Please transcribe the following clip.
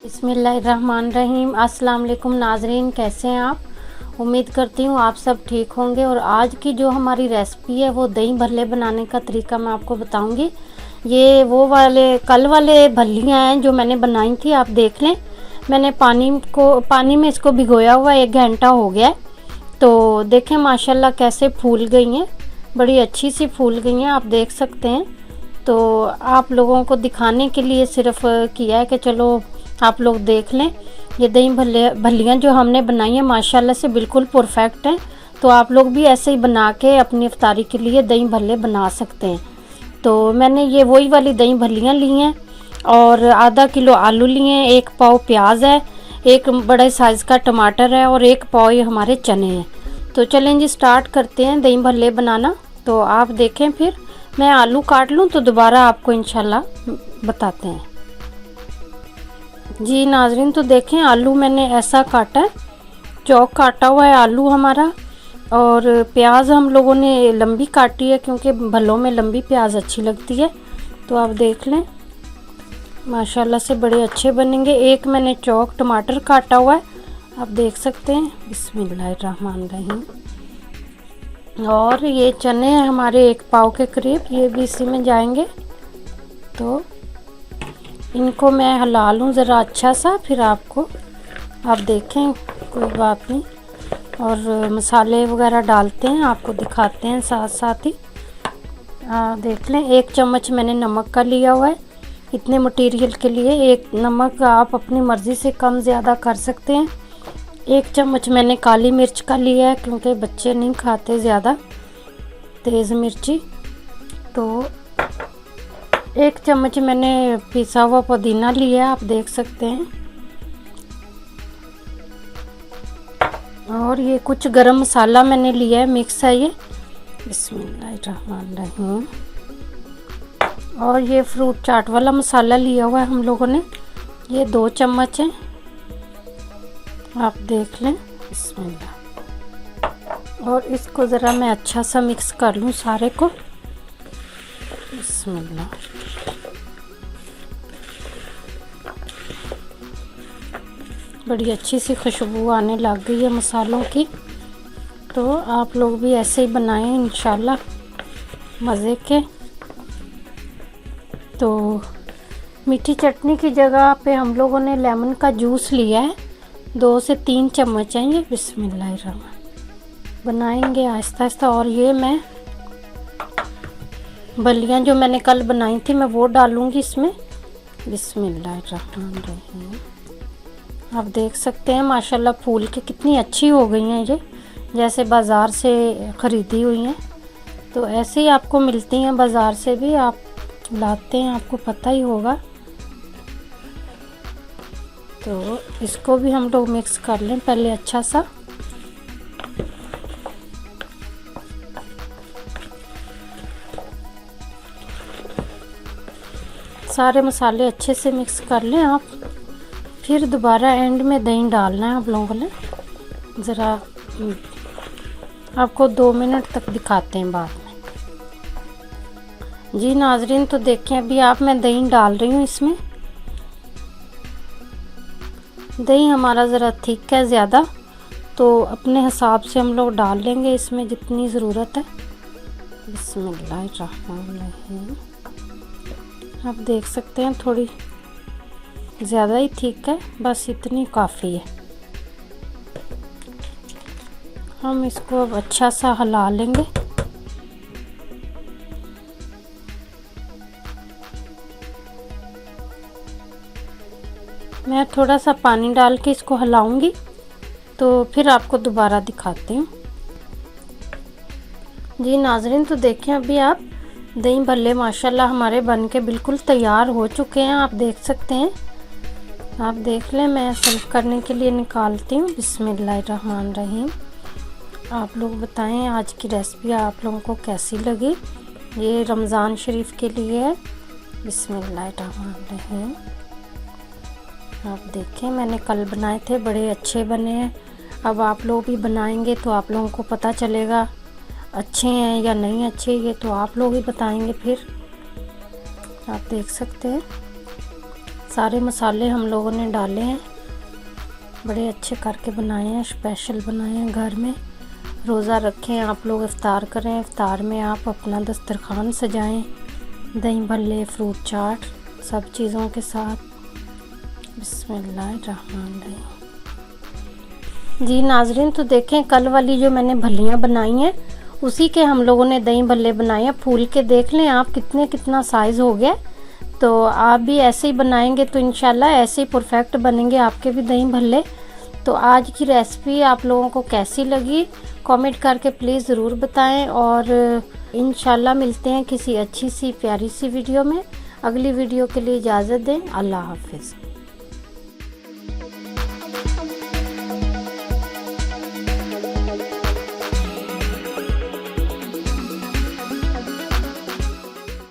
बिस्मिल्लाहिर्रहमानिर्रहीम। अस्सलाम वालेकुम नाजरीन, कैसे हैं आप। उम्मीद करती हूँ आप सब ठीक होंगे। और आज की जो हमारी रेसिपी है वो दही भल्ले बनाने का तरीका मैं आपको बताऊंगी। ये वो वाले कल वाले भल्लियाँ हैं जो मैंने बनाई थी, आप देख लें। मैंने पानी में इसको भिगोया हुआ 1 घंटा हो गया है। तो देखें माशाल्लाह कैसे फूल गई हैं, बड़ी अच्छी सी फूल गई हैं, आप देख सकते हैं। तो आप लोगों को दिखाने के लिए सिर्फ किया है कि चलो आप लोग देख लें। ये दही भल्लियाँ जो हमने बनाई हैं माशाल्लाह से बिल्कुल परफेक्ट हैं। तो आप लोग भी ऐसे ही बना के अपनी इफ्तारी के लिए दही भल्ले बना सकते हैं। तो मैंने ये वही वाली दही भल्लियाँ ली हैं और आधा किलो आलू लिए हैं, 1 पाव प्याज है, 1 बड़े साइज़ का टमाटर है और 1 पाव ये हमारे चने हैं। तो चलें जी स्टार्ट करते हैं दही भल्ले बनाना। तो आप देखें, फिर मैं आलू काट लूँ तो दोबारा आपको इंशाल्लाह बताते हैं। जी नाजरीन, तो देखें आलू मैंने ऐसा काटा है, चौक काटा हुआ है आलू हमारा। और प्याज हम लोगों ने लंबी काटी है क्योंकि भल्लों में लंबी प्याज अच्छी लगती है। तो आप देख लें माशाल्लाह से बड़े अच्छे बनेंगे। 1 मैंने चौक टमाटर काटा हुआ है, आप देख सकते हैं। बिस्मिल्लाहिर्रहमानिर्रहीम। और ये चने हैं हमारे 1 पाव के करीब, ये भी इसी में जाएंगे। तो इनको मैं हिला लूँ ज़रा अच्छा सा, फिर आपको आप देखें, कोई बात नहीं। और मसाले वगैरह डालते हैं, आपको दिखाते हैं साथ साथ ही। देख लें 1 चम्मच मैंने नमक का लिया हुआ है इतने मटेरियल के लिए। 1 नमक आप अपनी मर्ज़ी से कम ज़्यादा कर सकते हैं। 1 चम्मच मैंने काली मिर्च का लिया है क्योंकि बच्चे नहीं खाते ज़्यादा तेज़ मिर्ची। तो 1 चम्मच मैंने पिसा हुआ पुदीना लिया है, आप देख सकते हैं। और ये कुछ गरम मसाला मैंने लिया है, मिक्स है ये। बिस्मिल्लाहिर्रहमानिर्रहीम। और ये फ्रूट चाट वाला मसाला लिया हुआ है हम लोगों ने, ये 2 चम्मच है, आप देख लें। बिस्मिल्लाह। और इसको ज़रा मैं अच्छा सा मिक्स कर लूँ सारे को। बिस्मिल्लाह। बड़ी अच्छी सी खुशबू आने लग गई है मसालों की। तो आप लोग भी ऐसे ही बनाएं इंशाल्लाह मज़े के। तो मीठी चटनी की जगह पे हम लोगों ने लेमन का जूस लिया है, 2 से 3 चम्मच हैं ये। बिस्मिल्लाहिर्रहमान। बनाएंगे आहिस्ता आहिस्ता। और ये मैं भल्लियाँ जो मैंने कल बनाई थी मैं वो डालूँगी इसमें। बिस्मिल्लाहिर्रहमानिर्रहीम। आप देख सकते हैं माशाल्लाह फूल के कितनी अच्छी हो गई हैं ये, जैसे बाज़ार से ख़रीदी हुई हैं। तो ऐसे ही आपको मिलती हैं बाज़ार से भी, आप लाते हैं, आपको पता ही होगा। तो इसको भी हम लोग मिक्स कर लें पहले अच्छा सा। सारे मसाले अच्छे से मिक्स कर लें आप। फिर दोबारा एंड में दही डालना है आप लोगों ने। ज़रा आपको 2 मिनट तक दिखाते हैं बाद में। जी नाजरीन, तो देखें अभी मैं दही डाल रही हूँ इसमें। दही हमारा ज़रा थिक है ज़्यादा, तो अपने हिसाब से हम लोग डाल लेंगे इसमें जितनी ज़रूरत है। बिस्मिल्लाहिर्रहमानिर्रहीम। आप देख सकते हैं थोड़ी ज़्यादा ही ठीक है, बस इतनी काफ़ी है। हम इसको अब अच्छा सा हिला लेंगे। मैं थोड़ा सा पानी डाल के इसको हिलाऊंगी, तो फिर आपको दोबारा दिखाती हूँ। जी नाजरीन, तो देखें अभी आप दही भल्ले माशाल्लाह हमारे बन के बिल्कुल तैयार हो चुके हैं, आप देख सकते हैं। आप देख लें, मैं सर्व करने के लिए निकालती हूँ। बिस्मिल्लाहिर्रहमानिर्रहीम। आप लोग बताएं आज की रेसिपी आप लोगों को कैसी लगी। ये रमज़ान शरीफ के लिए है। बिस्मिल्लाहिर्रहमानिर्रहीम। आप देखें मैंने कल बनाए थे, बड़े अच्छे बने हैं। अब आप लोग भी बनाएंगे तो आप लोगों को पता चलेगा अच्छे हैं या नहीं अच्छे, ये तो आप लोग ही बताएंगे फिर। आप देख सकते हैं सारे मसाले हम लोगों ने डाले हैं, बड़े अच्छे करके बनाए हैं, स्पेशल बनाए हैं घर में। रोज़ा रखें आप लोग, इफ्तार करें, इफ्तार में आप अपना दस्तरखान सजाएं, दही भल्ले, फ्रूट चाट सब चीज़ों के साथ। बिस्मिल्लाहिर्रहमानिर्रहीम। जी नाजरीन, तो देखें कल वाली जो मैंने भल्लियाँ बनाई हैं उसी के हम लोगों ने दही भल्ले बनाए हैं। फूल के देख लें आप कितना साइज़ हो गया। तो आप भी ऐसे ही बनाएंगे तो इंशाल्लाह ऐसे ही परफेक्ट बनेंगे आपके भी दही भल्ले। तो आज की रेसिपी आप लोगों को कैसी लगी कमेंट करके प्लीज़ ज़रूर बताएं, और इंशाल्लाह मिलते हैं किसी अच्छी सी प्यारी सी वीडियो में। अगली वीडियो के लिए इजाज़त दें। अल्लाह हाफिज़।